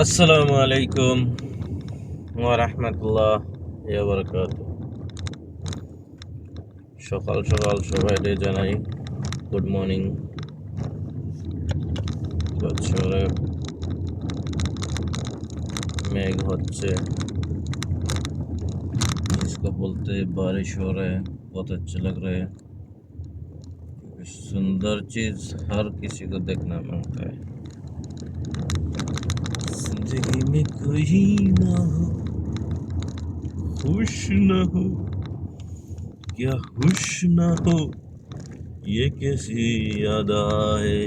আসসালামু আলাইকুম ওয়া রাহমাতুল্লাহ ওয়া বারাকাতুহু। সকাল সকাল সবাইকে জানাই গুড মর্নিং। শহরে मेघ হচ্ছে, जिसको बोलते हैं बारिश हो रहा है। बहुत अच्छा लग रहा है। सुंदर चीज हर किसी को देखना मांगता है। जिंदगी में कोई ना हो, खुश ना हो, क्या खुश ना हो, ये कैसी अदा है।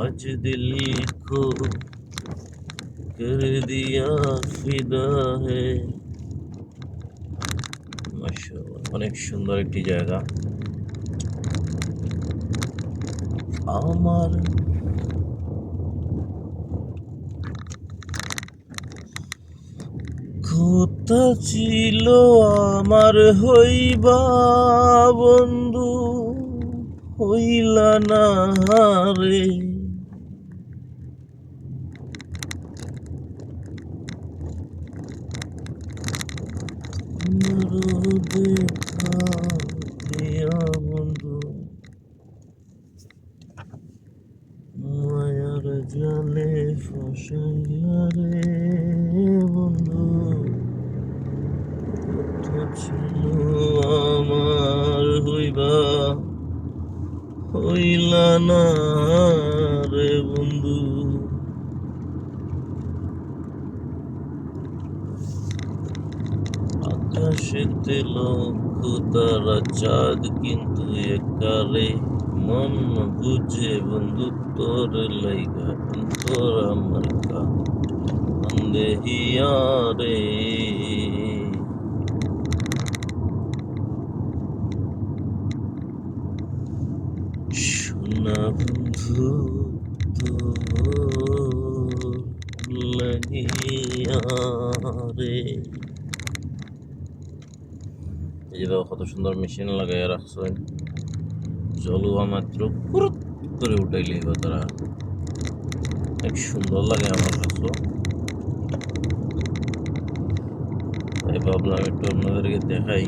आज दिल को कर दिया फिदा है। মাশাআল্লাহ, অনেক সুন্দর একটি জায়গা। আমার কথা ছিল আমার হইবা বন্ধু, হইলা না রে। দেখা দিয়া বন্ধু, মায়ার জালে ফসাইয়া রে বন্ধু। কথা ছিল আমার হইবা, হইলা না রে বন্ধু। আকাশেতে লক্ষ তারা চাঁদ কিন্তু একারে, মন বুঝে বন্ধু তোর লাইগা তোর আমার কান্দেহিয়া রে। সোনা বন্ধু তোর লাগিয়া রে। এই যে দেখো কত সুন্দর মেশিন লাগাইয়া রাখছেন, জলুয়া মাত্র কুরুত করে উঠাইলে তারা, অনেক সুন্দর লাগে আমার কাছে। তাই ভাবলাম একটু আপনাদেরকে দেখাই।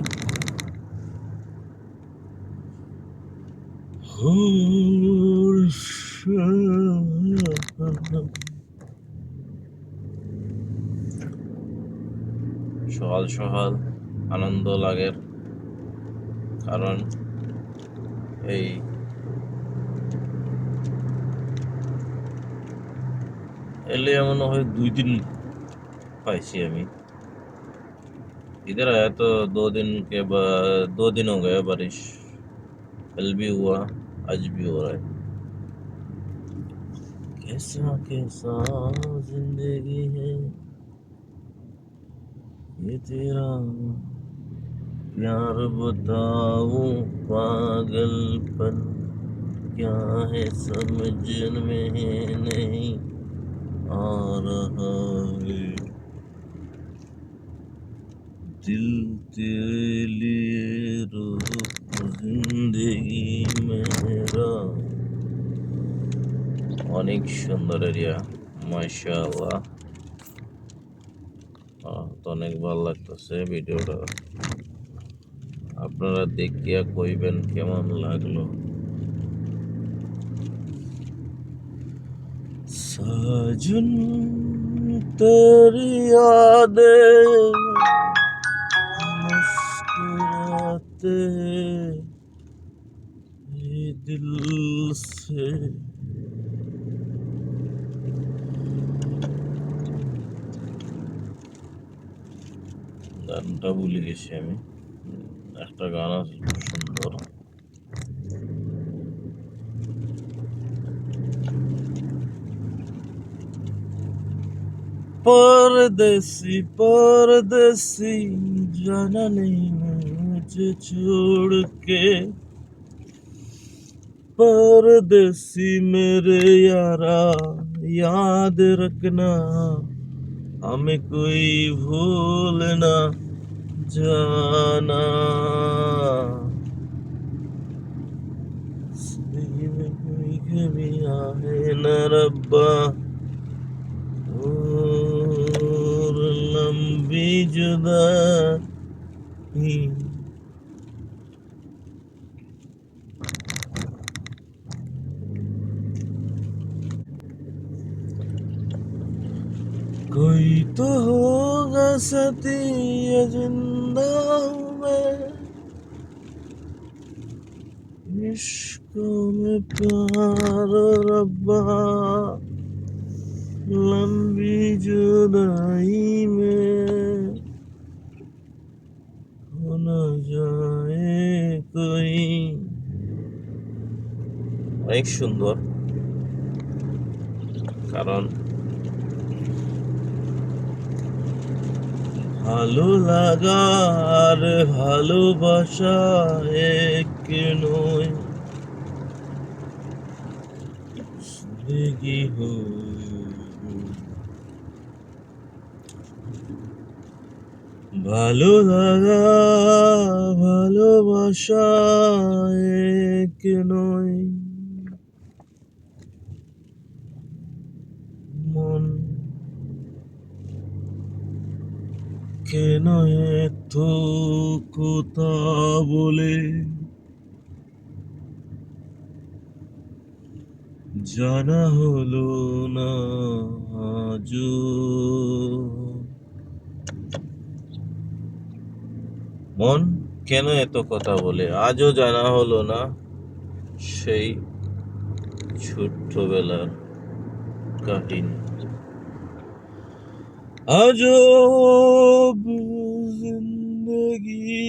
সকাল সকাল আনন্দ লাগে, কারণ এই এলে মনে হয় 2 दिन पाइसी আমি। इधर आया तो 2 दिन के बाद 2 दिन हो गए बारिश, कल भी हुआ, आज भी हो रहा है। कैसा कैसा जिंदगी है ये तेरा, प्यार बताऊं पागलपन क्या है समझ में नहीं आ रहा है। दिल तेरे लिए रो जिंदगी मेरा। অনেক সুন্দর এরিয়া, মাশাআল্লাহ। তো অনেক ভালো লাগতেছে ভিডিওটা, আপনারা দেখিয়া কইবেন কেমন লাগলো। साजन तेरी यादें मुस्कुराते ये दिल से। গানটা ভুলে গেছি আমি, একটা গান আছে খুব সুন্দর। परदेसी परदेसी जाना नहीं मुझे छोड़ के, परदेसी मेरे यारा याद रखना, हमें कोई भूल ना जाना। जिंदगी में कोई कमी आए न रब्बा, जुदाई कोई तो होगा साथी ये जिंदा हूँ मैं इश्क में प्यार रब्बा लंबी जुदाई में हो न जाए कोई অনেক সুন্দর কারণ ভালো লাগা আর ভালোবাসা এক নয় जिंदगी हो ভালো লাগা ভালোবাসা এক নয় মন কেন এত কথা বলে জানা হলো না আজও মন কেন এত কথা বলে আজও জানা হলো না সেই ছোট্টবেলার কাহিনী আজব জিন্দগি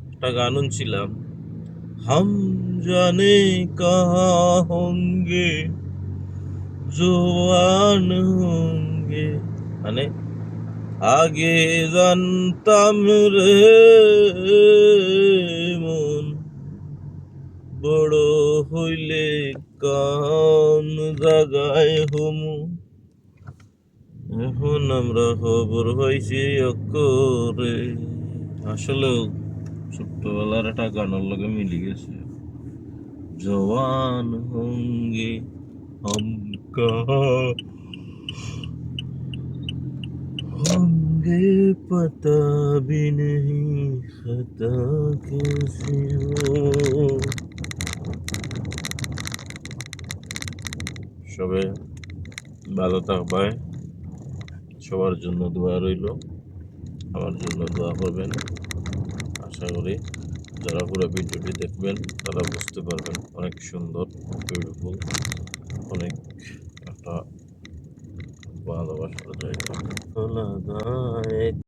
একটা গান ছিলাম हम जाने कहाँ होंगे জোয়ান होंगे মানে আগে জানতাম রে মন বড় হইলে কোন জায়গায় হমু এখন আমরা খবর হয়েছি অক্ষরে আসলে ছোট্টবেলার একটা গানের লগে মিলি গেছে জওয়ান হোঙ্গে हम कहाँ होंगे पता भी नहीं खता कैसी हो সবে ভালো থাকবে সবার জন্য দোয়া রইল আমার জন্য দোয়া করবেন আশা করি যারা পুরো ভিডিওটি দেখবেন তারা বুঝতে পারবেন অনেক সুন্দর বিউটিফুল অনেক একটা ভালোবাসার জায়গা